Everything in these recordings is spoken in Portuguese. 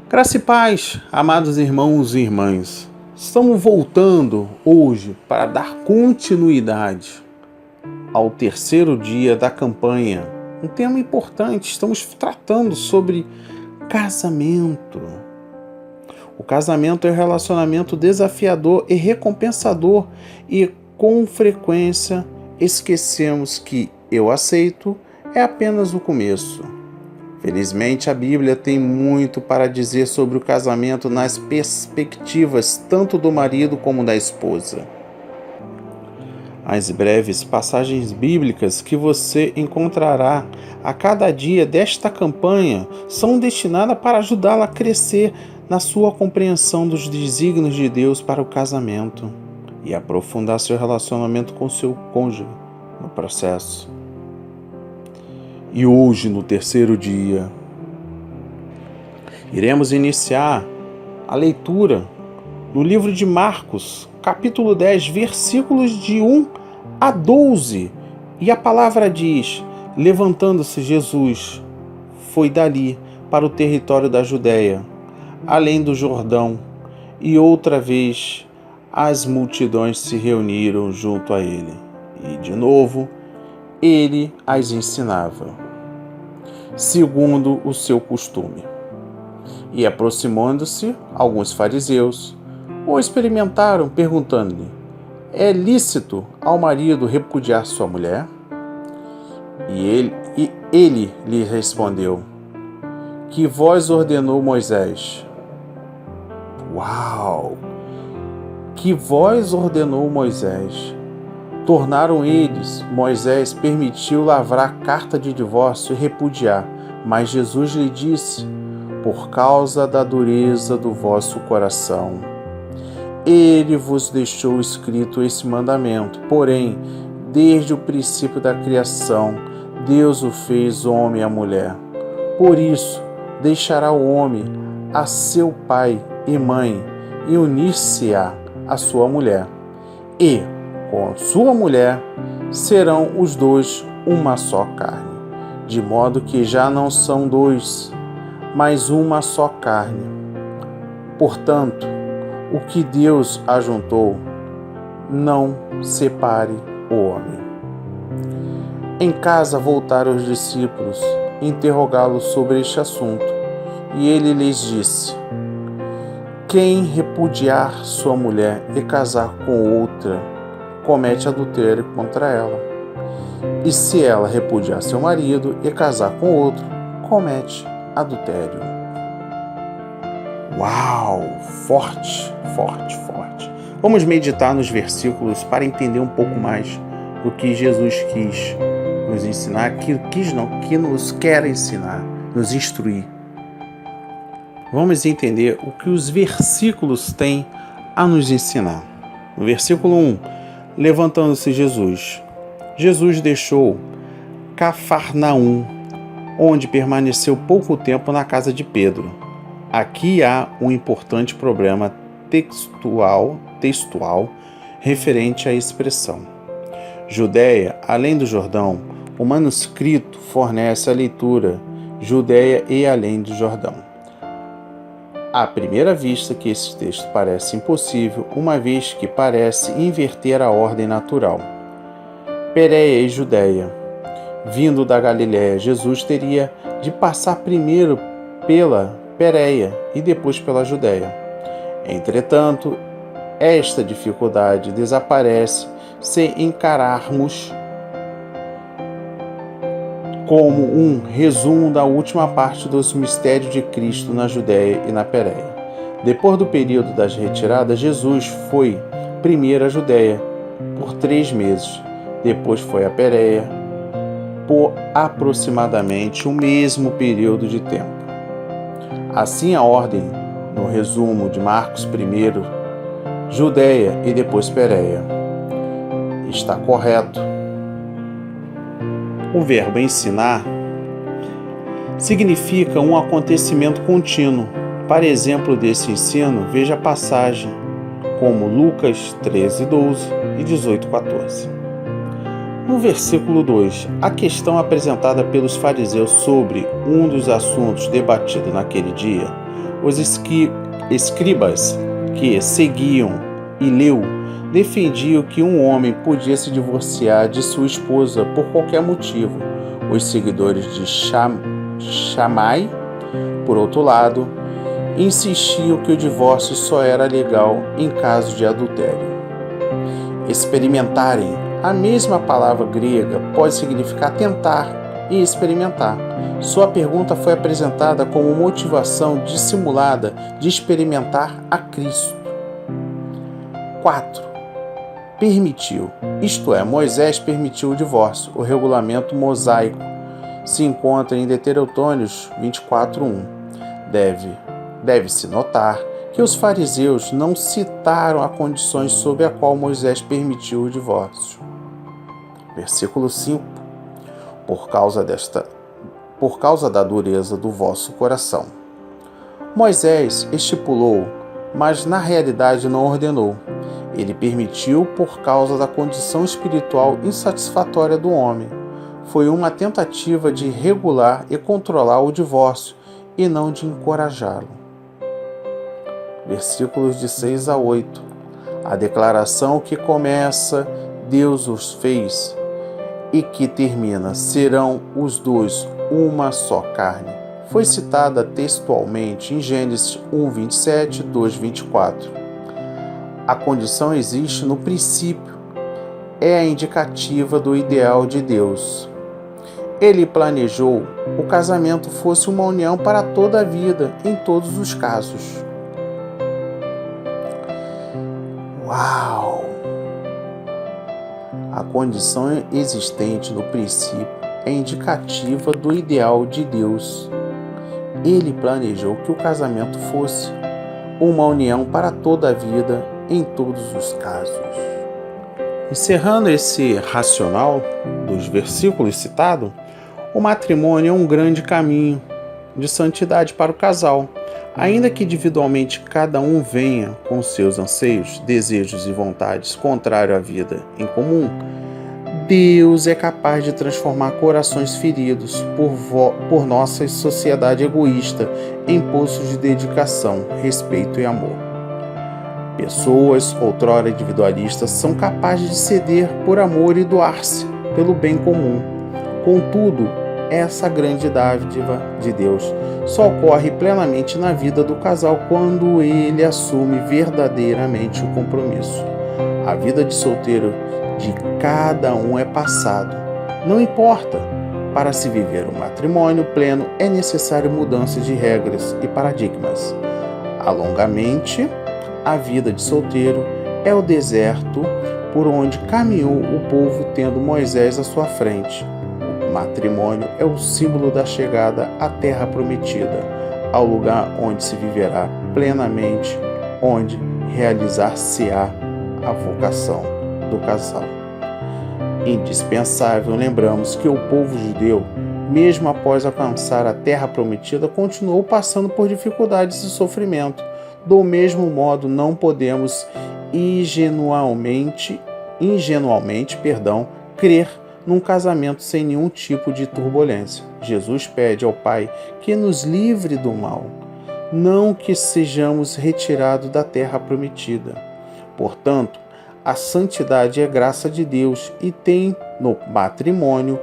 Graça e paz, amados irmãos e irmãs. Estamos voltando hoje para dar continuidade ao terceiro dia da campanha. Um tema importante, estamos tratando sobre casamento. O casamento é um relacionamento desafiador e recompensador e com frequência esquecemos que eu aceito é apenas o começo. Felizmente, a Bíblia tem muito para dizer sobre o casamento nas perspectivas tanto do marido como da esposa. As breves passagens bíblicas que você encontrará a cada dia desta campanha são destinadas para ajudá-la a crescer na sua compreensão dos desígnios de Deus para o casamento e aprofundar seu relacionamento com seu cônjuge no processo. E hoje, no terceiro dia, iremos iniciar a leitura no livro de Marcos, capítulo 10, versículos de 1 a 12. E a palavra diz: levantando-se Jesus, foi dali para o território da Judéia, além do Jordão, e outra vez as multidões se reuniram junto a ele. E, de novo, ele as ensinava, segundo o seu costume. E aproximando-se, alguns fariseus o experimentaram, perguntando-lhe: é lícito ao marido repudiar sua mulher? E ele lhe respondeu: que vós ordenou Moisés? Uau! Que vós ordenou Moisés? Tornaram eles: Moisés permitiu lavrar carta de divórcio e repudiar. Mas Jesus lhe disse: por causa da dureza do vosso coração, ele vos deixou escrito esse mandamento. Porém, desde o princípio da criação, Deus o fez homem e mulher. Por isso, deixará o homem a seu pai e mãe e unir-se-á à sua mulher. E com sua mulher serão os dois uma só carne, de modo que já não são dois, mas uma só carne. Portanto, o que Deus ajuntou, não separe o homem. Em casa voltaram os discípulos interrogá-lo sobre este assunto, e ele lhes disse: quem repudiar sua mulher e casar com outra, comete adultério contra ela. E se ela repudiar seu marido e casar com outro, comete adultério. Uau! Forte, forte, forte. Vamos meditar nos versículos para entender um pouco mais do que Jesus quis nos ensinar, que nos quer ensinar, nos instruir. Vamos entender o que os versículos têm a nos ensinar. No versículo 1, levantando-se Jesus deixou Cafarnaum, onde permaneceu pouco tempo na casa de Pedro. Aqui há um importante problema textual referente à expressão. Judéia, além do Jordão, o manuscrito fornece a leitura Judéia e além do Jordão. À primeira vista que esse texto parece impossível, uma vez que parece inverter a ordem natural. Pérea e Judéia. Vindo da Galiléia, Jesus teria de passar primeiro pela Pérea e depois pela Judéia. Entretanto, esta dificuldade desaparece se encararmos como um resumo da última parte dos mistérios de Cristo na Judéia e na Pérea. Depois do período das retiradas, Jesus foi primeiro à Judéia por 3 meses, depois foi à Pérea por aproximadamente o mesmo período de tempo. Assim, a ordem, no resumo de Marcos, primeiro Judéia e depois Pérea, está correto. O verbo ensinar significa um acontecimento contínuo. Para exemplo desse ensino, veja a passagem como Lucas 13:12 e 18:14. No versículo 2, a questão apresentada pelos fariseus sobre um dos assuntos debatidos naquele dia, Os escribas que seguiam Hileu defendiam que um homem podia se divorciar de sua esposa por qualquer motivo. Os seguidores de Shammai, por outro lado, insistiam que o divórcio só era legal em caso de adultério. Experimentarem. A mesma palavra grega pode significar tentar e experimentar. Sua pergunta foi apresentada como motivação dissimulada de experimentar a Cristo. 4. Permitiu. Isto é, Moisés permitiu o divórcio. O regulamento mosaico se encontra em Deuteronômios 24:1. Deve-se notar que os fariseus não citaram as condições sob a qual Moisés permitiu o divórcio. Versículo 5. Por causa da dureza do vosso coração. Moisés estipulou, mas na realidade não ordenou. Ele permitiu por causa da condição espiritual insatisfatória do homem. Foi uma tentativa de regular e controlar o divórcio e não de encorajá-lo. Versículos de 6 a 8. A declaração que começa, Deus os fez, e que termina, serão os dois uma só carne, foi citada textualmente em Gênesis 1:27, 2:24. A condição existe no princípio, é a indicativa do ideal de Deus. Ele planejou o casamento fosse uma união para toda a vida, em todos os casos. Uau! A condição existente no princípio é indicativa do ideal de Deus. Ele planejou que o casamento fosse uma união para toda a vida, em todos os casos. Encerrando esse racional dos versículos citados, o matrimônio é um grande caminho de santidade para o casal. Ainda que individualmente cada um venha com seus anseios, desejos e vontades contrários à vida em comum, Deus é capaz de transformar corações feridos por nossa sociedade egoísta em poços de dedicação, respeito e amor. Pessoas, outrora individualistas, são capazes de ceder por amor e doar-se pelo bem comum. Contudo, essa grande dádiva de Deus só ocorre plenamente na vida do casal quando ele assume verdadeiramente o compromisso. A vida de solteiro de cada um é passado. Não importa. Para se viver um matrimônio pleno é necessário mudança de regras e paradigmas. Alongamente, a vida de solteiro é o deserto por onde caminhou o povo tendo Moisés à sua frente. O matrimônio é o símbolo da chegada à terra prometida, ao lugar onde se viverá plenamente, onde realizar-se-á a vocação do casal. Indispensável, lembramos que o povo judeu, mesmo após alcançar a terra prometida, continuou passando por dificuldades e sofrimento. Do mesmo modo, não podemos ingenuamente, crer num casamento sem nenhum tipo de turbulência. Jesus pede ao Pai que nos livre do mal, não que sejamos retirados da terra prometida. Portanto, a santidade é graça de Deus e tem no matrimônio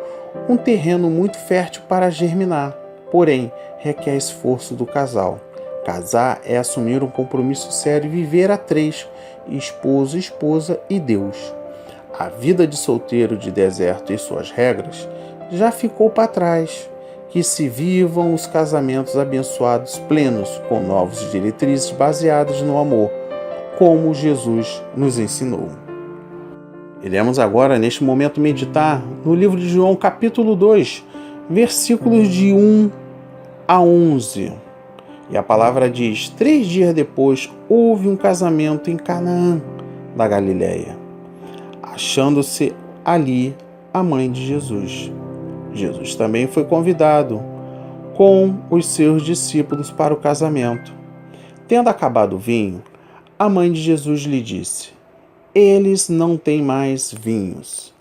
um terreno muito fértil para germinar, porém requer esforço do casal. Casar é assumir um compromisso sério e viver a três, esposo, esposa e Deus. A vida de solteiro de deserto e suas regras já ficou para trás. Que se vivam os casamentos abençoados plenos, com novas diretrizes baseadas no amor, como Jesus nos ensinou. Iremos agora, neste momento, meditar no livro de João, capítulo 2, versículos de 1 a 11. E a palavra diz: 3 dias depois, houve um casamento em Canaã da Galileia, achando-se ali a mãe de Jesus. Jesus também foi convidado com os seus discípulos para o casamento. Tendo acabado o vinho, a mãe de Jesus lhe disse: eles não têm mais vinhos.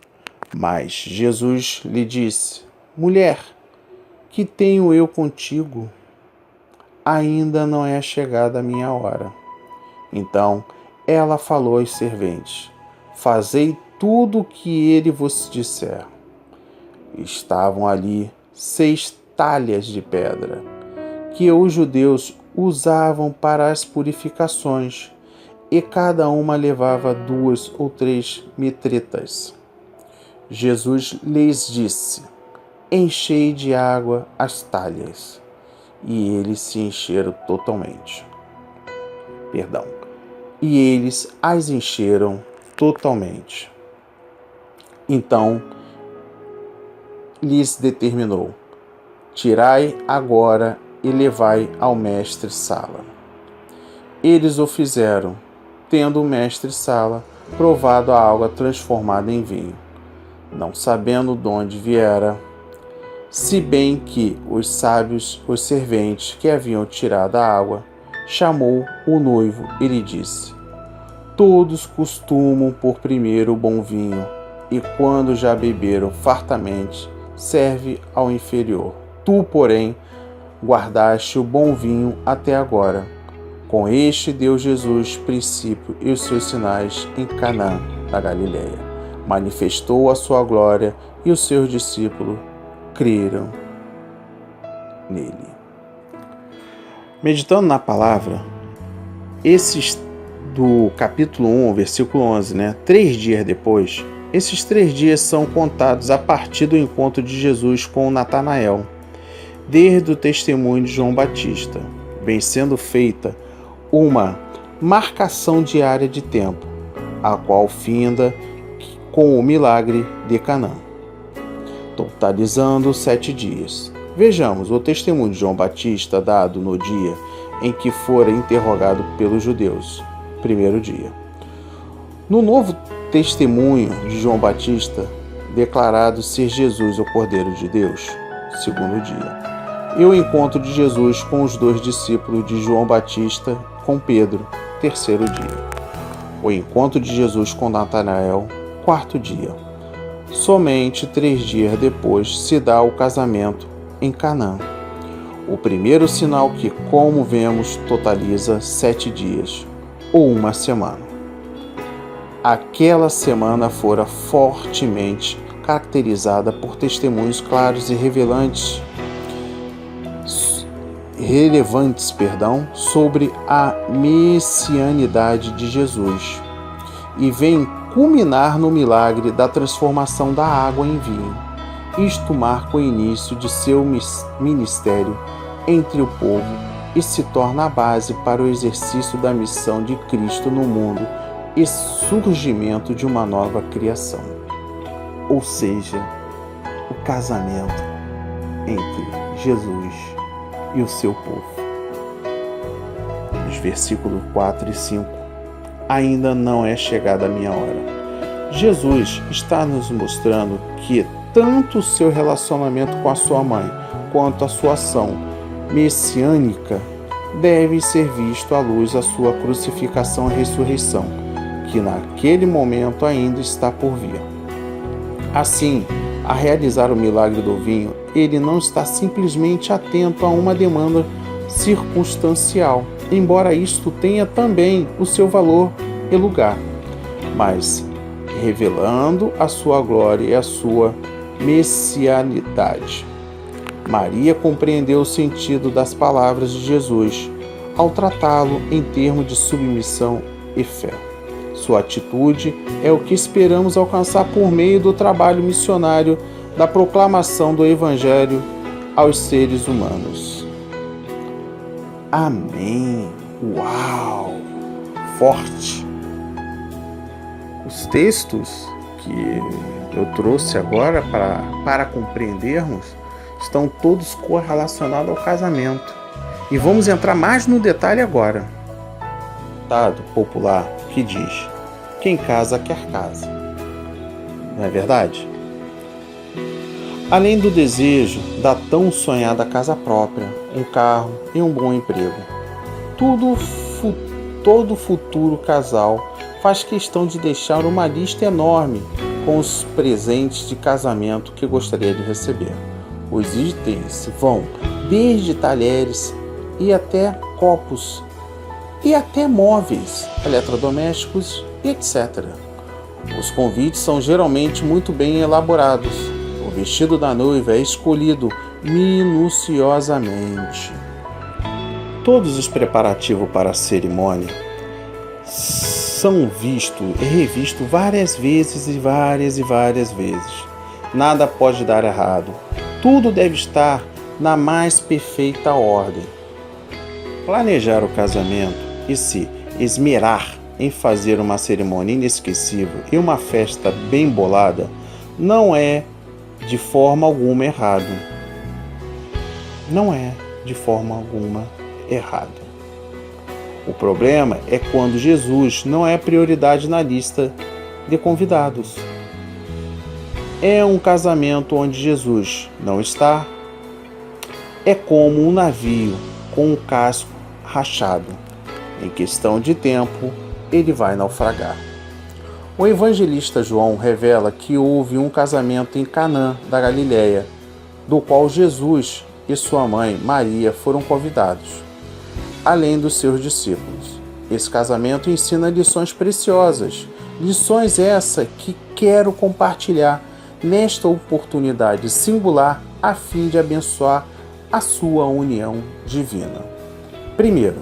Mas Jesus lhe disse: mulher, que tenho eu contigo? ainda não é chegada a minha hora. Então ela falou aos serventes: fazei tudo o que ele vos disser. Estavam ali 6 talhas de pedra, que os judeus usavam para as purificações, e cada uma levava 2 ou 3 metretas. Jesus lhes disse: enchei de água as talhas. E eles se encheram totalmente. E eles as encheram totalmente. Então lhes determinou: tirai agora e levai ao mestre-sala. Eles o fizeram, tendo o mestre-sala provado a água transformada em vinho, não sabendo de onde viera, se bem que os sábios, os serventes que haviam tirado a água, chamou o noivo e lhe disse: todos costumam pôr primeiro o bom vinho, e quando já beberam fartamente, serve ao inferior. Tu, porém, guardaste o bom vinho até agora. Com este deu Jesus princípio e os seus sinais em Caná da Galileia. Manifestou a sua glória e os seus discípulos creram nele. Meditando na palavra, esses do capítulo 1, versículo 11, 3 dias depois, esses 3 dias são contados a partir do encontro de Jesus com Natanael, desde o testemunho de João Batista, vem sendo feita uma marcação diária de tempo, a qual finda com o milagre de Canaã, totalizando 7 dias. Vejamos o testemunho de João Batista dado no dia em que fora interrogado pelos judeus, primeiro dia. No novo testemunho de João Batista, declarado ser Jesus o Cordeiro de Deus, segundo dia. E o encontro de Jesus com os 2 discípulos de João Batista com Pedro, terceiro dia. O encontro de Jesus com Natanael, 4º dia. Somente 3 dias depois se dá o casamento em Canaã. O primeiro sinal que, como vemos, totaliza 7 dias, ou uma semana. Aquela semana fora fortemente caracterizada por testemunhos claros e relevantes sobre a messianidade de Jesus, e vem culminar no milagre da transformação da água em vinho. Isto marca o início de seu ministério entre o povo e se torna a base para o exercício da missão de Cristo no mundo e surgimento de uma nova criação, ou seja, o casamento entre Jesus e o seu povo. Os versículos 4 e 5. Ainda não é chegada a minha hora. Jesus está nos mostrando que tanto o seu relacionamento com a sua mãe quanto a sua ação messiânica devem ser visto à luz da sua crucificação e ressurreição, que naquele momento ainda está por vir. Assim, a realizar o milagre do vinho, ele não está simplesmente atento a uma demanda circunstancial, embora isto tenha também o seu valor e lugar, mas revelando a sua glória e a sua messianidade. Maria compreendeu o sentido das palavras de Jesus ao tratá-lo em termos de submissão e fé. Sua atitude é o que esperamos alcançar por meio do trabalho missionário da proclamação do Evangelho aos seres humanos. Amém! Uau! Forte! Os textos que eu trouxe agora para compreendermos estão todos correlacionados ao casamento. E vamos entrar mais no detalhe agora. Ditado popular que diz: quem casa quer casa. Não é verdade? Além do desejo da tão sonhada casa própria, um carro e um bom emprego, todo futuro casal faz questão de deixar uma lista enorme com os presentes de casamento que gostaria de receber. Os itens vão desde talheres e até copos, e até móveis, eletrodomésticos e etc. Os convites são geralmente muito bem elaborados. O vestido da noiva é escolhido minuciosamente. Todos os preparativos para a cerimônia são vistos e revistos várias vezes. Nada pode dar errado. Tudo deve estar na mais perfeita ordem. Planejar o casamento e se esmerar em fazer uma cerimônia inesquecível e uma festa bem bolada não é de forma alguma errado. Não é de forma alguma errado. O problema é quando Jesus não é prioridade na lista de convidados. É um casamento onde Jesus não está. É como um navio com um casco rachado. Em questão de tempo, ele vai naufragar. O evangelista João revela que houve um casamento em Canaã da Galileia, do qual Jesus e sua mãe Maria foram convidados, além dos seus discípulos. Esse casamento ensina lições preciosas, lições essa que quero compartilhar nesta oportunidade singular a fim de abençoar a sua união divina. Primeiro,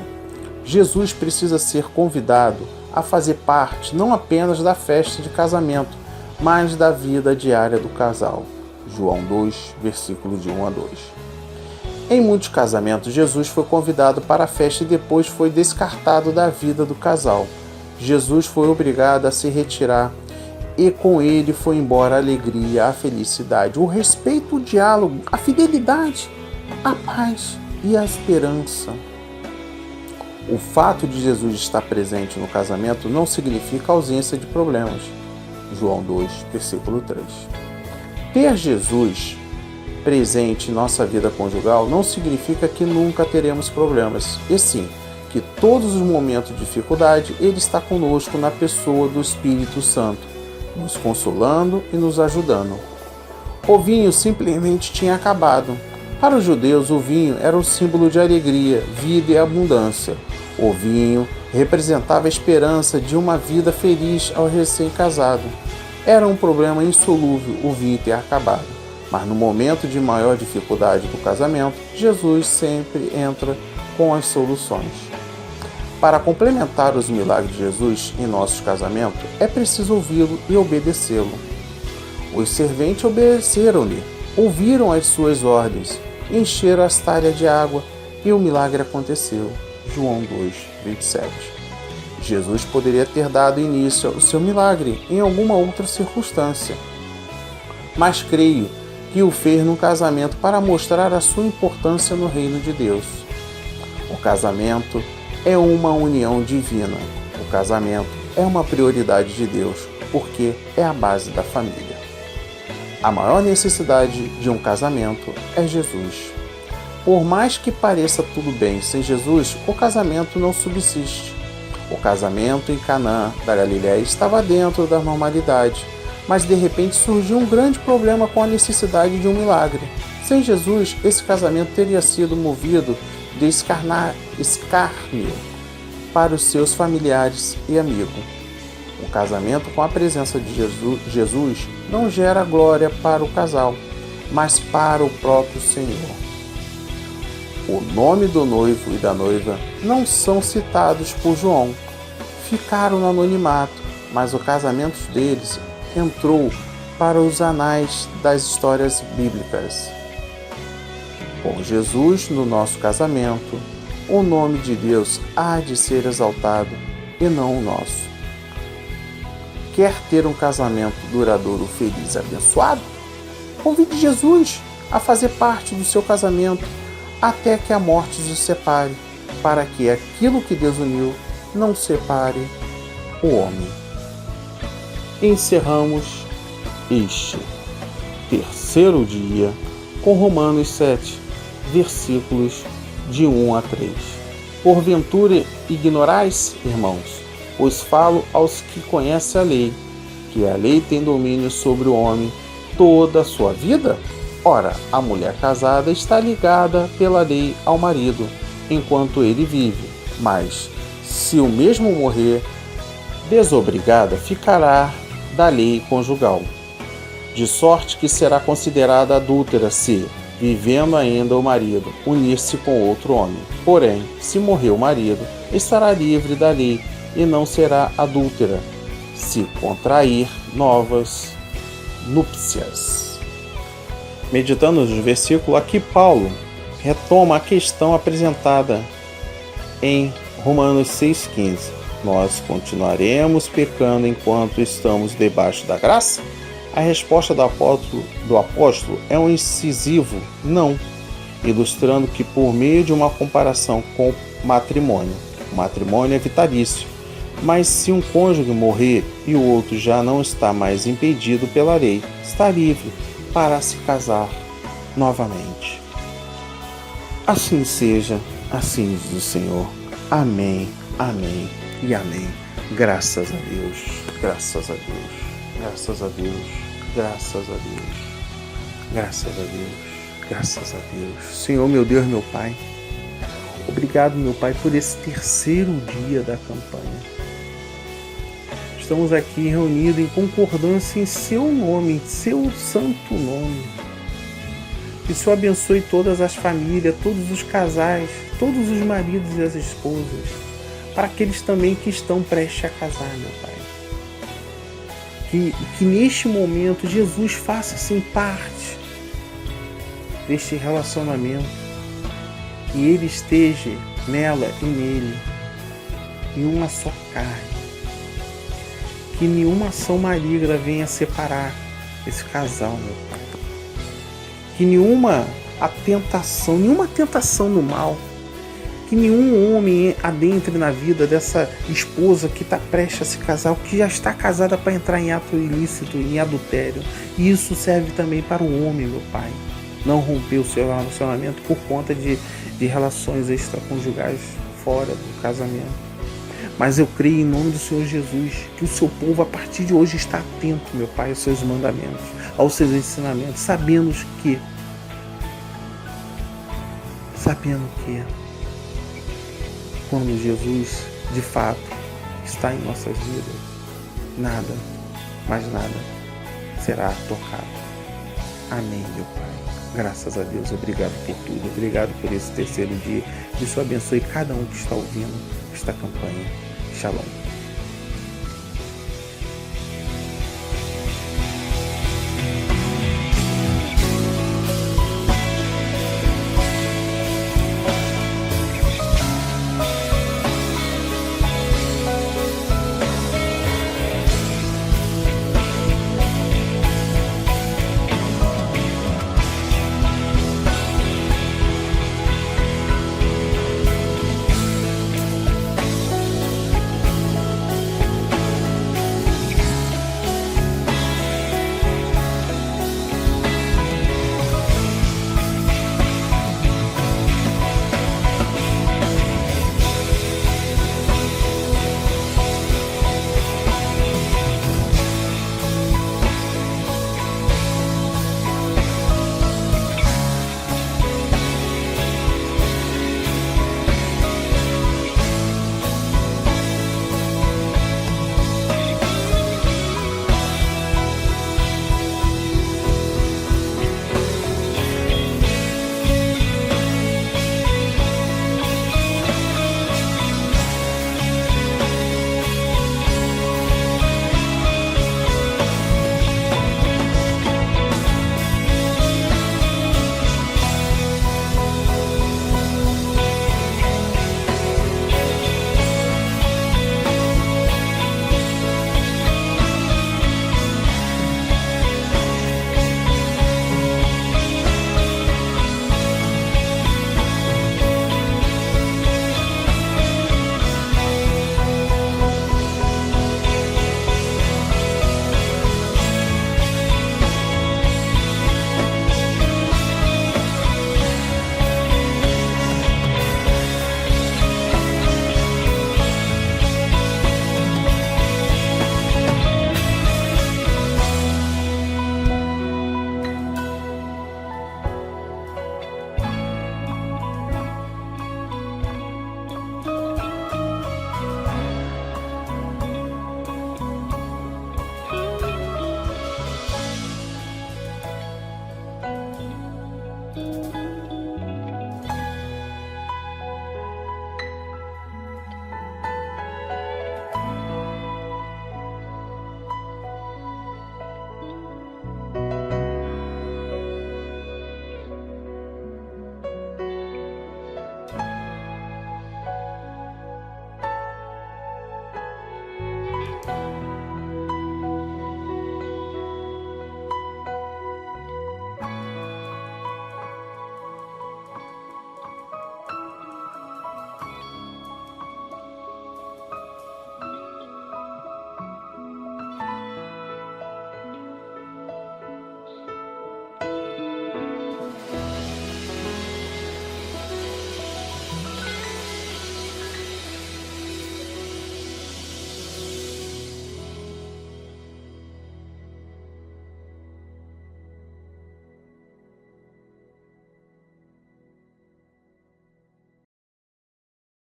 Jesus precisa ser convidado a fazer parte não apenas da festa de casamento, mas da vida diária do casal. João 2, versículo de 1 a 2. Em muitos casamentos, Jesus foi convidado para a festa e depois foi descartado da vida do casal. Jesus foi obrigado a se retirar e com ele foi embora a alegria, a felicidade, o respeito, o diálogo, a fidelidade, a paz e a esperança. O fato de Jesus estar presente no casamento não significa ausência de problemas. João 2, versículo 3. Ter Jesus presente em nossa vida conjugal não significa que nunca teremos problemas, e sim, que todos os momentos de dificuldade Ele está conosco na pessoa do Espírito Santo, nos consolando e nos ajudando. O vinho simplesmente tinha acabado. Para os judeus, o vinho era um símbolo de alegria, vida e abundância. O vinho representava a esperança de uma vida feliz ao recém-casado. Era um problema insolúvel o vinho ter acabado. Mas no momento de maior dificuldade do casamento, Jesus sempre entra com as soluções. Para complementar os milagres de Jesus em nossos casamentos, é preciso ouvi-lo e obedecê-lo. Os serventes obedeceram-lhe, ouviram as suas ordens, encheram as talhas de água e o milagre aconteceu. João 2, 27. Jesus poderia ter dado início ao seu milagre em alguma outra circunstância, mas creio que o fez num casamento para mostrar a sua importância no reino de Deus. O casamento é uma união divina. O casamento é uma prioridade de Deus, porque é a base da família. A maior necessidade de um casamento é Jesus. Por mais que pareça tudo bem sem Jesus, o casamento não subsiste. O casamento em Canaã da Galileia estava dentro da normalidade, mas de repente surgiu um grande problema com a necessidade de um milagre. Sem Jesus, esse casamento teria sido movido de escárnio para os seus familiares e amigos. O casamento com a presença de Jesus não gera glória para o casal, mas para o próprio Senhor. O nome do noivo e da noiva não são citados por João. Ficaram no anonimato, mas o casamento deles entrou para os anais das histórias bíblicas. Com Jesus no nosso casamento, o nome de Deus há de ser exaltado e não o nosso. Quer ter um casamento duradouro, feliz e abençoado? Convide Jesus a fazer parte do seu casamento até que a morte os separe, para que aquilo que Deus uniu não separe o homem. Encerramos este terceiro dia com Romanos 7, versículos de 1 a 3. Porventura ignorais, irmãos, pois falo aos que conhecem a lei, que a lei tem domínio sobre o homem toda a sua vida? Ora, a mulher casada está ligada pela lei ao marido, enquanto ele vive, mas, se o mesmo morrer, desobrigada ficará da lei conjugal, de sorte que será considerada adúltera se, vivendo ainda o marido, unir-se com outro homem. Porém, se morrer o marido, estará livre da lei e não será adúltera, se contrair novas núpcias. Meditando no versículo, aqui Paulo retoma a questão apresentada em Romanos 6,15. Nós continuaremos pecando enquanto estamos debaixo da graça? A resposta do apóstolo é um incisivo não, ilustrando que por meio de uma comparação com o matrimônio é vitalício, mas se um cônjuge morrer e o outro já não está mais impedido pela lei, está livre para se casar novamente. Assim seja, assim diz o Senhor. Amém, amém e amém. Graças a Deus, graças a Deus, graças a Deus, graças a Deus, graças a Deus, graças a Deus. Senhor, meu Deus, meu Pai, obrigado, meu Pai, por esse terceiro dia da campanha. Estamos aqui reunidos em concordância em Seu nome, em Seu santo nome. Que o Senhor abençoe todas as famílias, todos os casais, todos os maridos e as esposas, para aqueles também que estão prestes a casar, meu Pai. Que neste momento Jesus faça assim parte deste relacionamento, que Ele esteja nela e nele, em uma só carne. Que nenhuma ação maligna venha separar esse casal, meu Pai. Que nenhuma tentação do mal, que nenhum homem adentre na vida dessa esposa que está prestes a se casar, ou que já está casada para entrar em ato ilícito, em adultério. E isso serve também para o homem, meu Pai. Não romper o seu relacionamento por conta de relações extraconjugais fora do casamento. Mas eu creio em nome do Senhor Jesus que o seu povo a partir de hoje está atento, meu Pai, aos seus mandamentos, aos seus ensinamentos, sabendo que quando Jesus de fato está em nossas vidas, nada, mais nada será tocado. Amém, meu Pai. Graças a Deus, obrigado por tudo, obrigado por esse terceiro dia. Que o Senhor abençoe cada um que está ouvindo esta campanha. Shalom.